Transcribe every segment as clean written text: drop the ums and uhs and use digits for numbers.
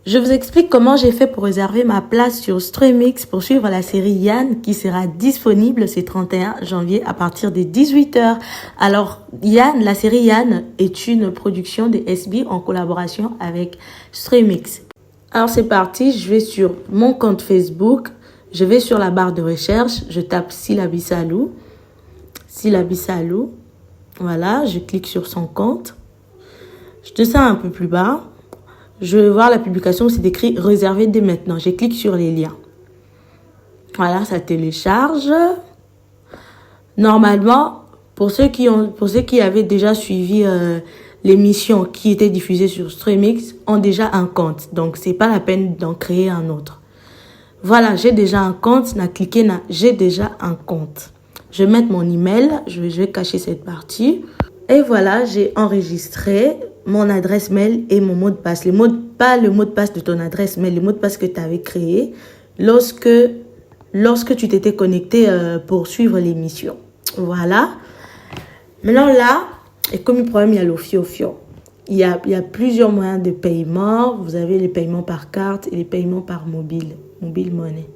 Je vous explique comment j'ai fait pour réserver ma place sur Streamix pour suivre la série Yann qui sera disponible ce 31 janvier à partir de 18h. Alors, Yann, la série Yann est une production de SB en collaboration avec Streamix. Alors, c'est parti, je vais sur mon compte Facebook, je vais sur la barre de recherche, je tape Sylla Salou. Voilà, je clique sur son compte. Je descends un peu plus bas. Je vais voir la publication où c'est écrit « Réserver dès maintenant ». Je clique sur les liens. Voilà, ça télécharge. Normalement, pour ceux qui avaient déjà suivi l'émission qui était diffusée sur Streamix, ont déjà un compte. Donc, c'est pas la peine d'en créer un autre. Voilà, j'ai déjà un compte. J'ai déjà un compte. Je vais mettre mon email. Je vais cacher cette partie. Et voilà, j'ai enregistré mon adresse mail et mon mot de passe. Pas le mot de passe de ton adresse mail, le mot de passe que tu avais créé lorsque tu t'étais connecté pour suivre l'émission. Voilà. Maintenant là, et comme le problème, il y a l'Ofio. Il y a plusieurs moyens de paiement. Vous avez les paiements par carte et les paiements par mobile money.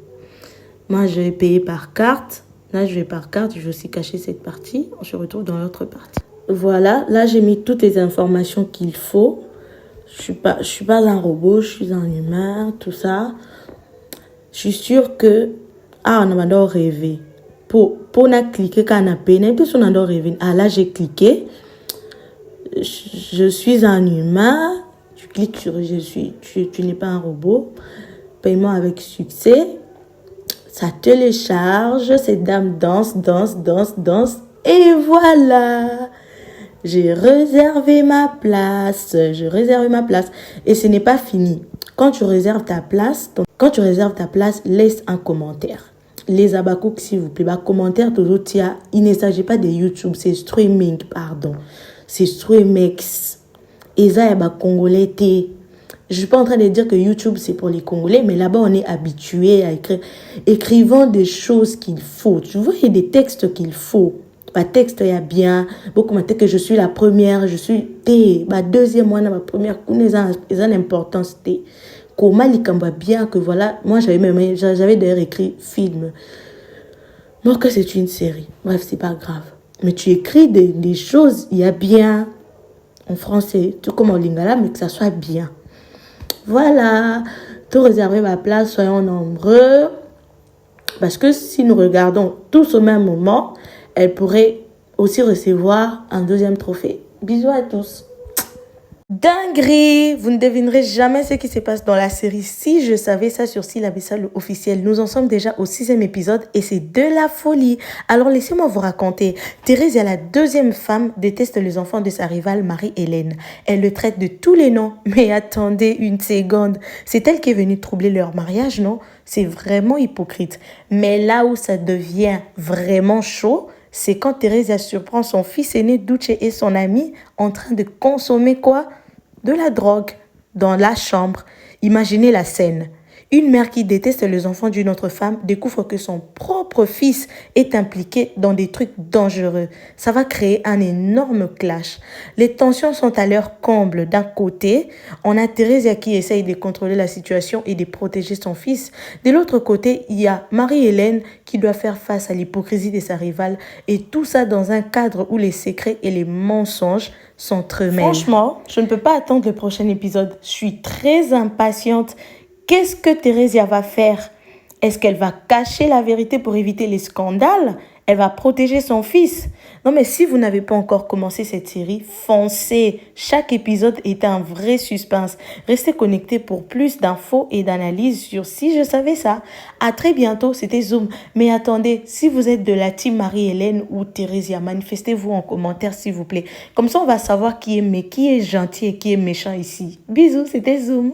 Moi, je vais payer par carte. Là, je vais par carte. Je vais aussi cacher cette partie. On se retrouve dans l'autre partie. Voilà, là j'ai mis toutes les informations qu'il faut. Je suis pas un robot, je suis un humain, tout ça. Je suis sûre que on a rêvé. Pour cliquer quand on a peine, puis on a rêvé. Là j'ai cliqué. Je suis un humain. Tu cliques sur tu n'es pas un robot. Paiement avec succès. Ça télécharge. Cette dame danse. Et voilà. J'ai réservé ma place. Et ce n'est pas fini. Quand tu réserves ta place, laisse un commentaire. Les abakouk, s'il vous plaît. Commentaire, tout autre, il ne s'agit pas de YouTube, c'est streaming, pardon. C'est Streamix. Et ça, il y a Congolais. Je suis pas en train de dire que YouTube, c'est pour les Congolais, mais là-bas, on est habitué à écrire. Écrivant des choses qu'il faut. Tu vois, il y a des textes qu'il faut. Texte il y a bien beaucoup de que je suis la première, je suis deuxième moi ma première ils ont l'importance comment il bien que voilà moi j'avais d'ailleurs écrit film moi que c'est une série, bref, c'est pas grave, mais tu écris des choses il y a bien en français tout comme en lingala, mais que ça soit bien. Voilà, tout réserver ma place, soyons nombreux, parce que si nous regardons tous au même moment, elle pourrait aussi recevoir un deuxième trophée. Bisous à tous. Dinguerie! Vous ne devinerez jamais ce qui se passe dans la série. Si je savais ça sur Sylla Salou officiel, nous en sommes déjà au 6e épisode et c'est de la folie. Alors laissez-moi vous raconter. Thérèse est la deuxième femme, déteste les enfants de sa rivale Marie-Hélène. Elle le traite de tous les noms. Mais attendez une seconde. C'est elle qui est venue troubler leur mariage, non? C'est vraiment hypocrite. Mais là où ça devient vraiment chaud, c'est quand Thérèse surprend son fils aîné Duce et son ami en train de consommer quoi? De la drogue dans la chambre. Imaginez la scène. Une mère qui déteste les enfants d'une autre femme découvre que son propre fils est impliqué dans des trucs dangereux. Ça va créer un énorme clash. Les tensions sont à leur comble. D'un côté, on a Thérèse qui essaye de contrôler la situation et de protéger son fils. De l'autre côté, il y a Marie-Hélène qui doit faire face à l'hypocrisie de sa rivale. Et tout ça dans un cadre où les secrets et les mensonges s'entremêlent. Franchement, je ne peux pas attendre le prochain épisode. Je suis très impatiente. Qu'est-ce que Thérésia va faire? Est-ce qu'elle va cacher la vérité pour éviter les scandales? Elle va protéger son fils? Non, mais si vous n'avez pas encore commencé cette série, foncez. Chaque épisode est un vrai suspense. Restez connectés pour plus d'infos et d'analyses sur Si je savais ça. À très bientôt, c'était Zoom. Mais attendez, si vous êtes de la team Marie-Hélène ou Thérésia, manifestez-vous en commentaire s'il vous plaît. Comme ça, on va savoir qui est gentil et qui est méchant ici. Bisous, c'était Zoom.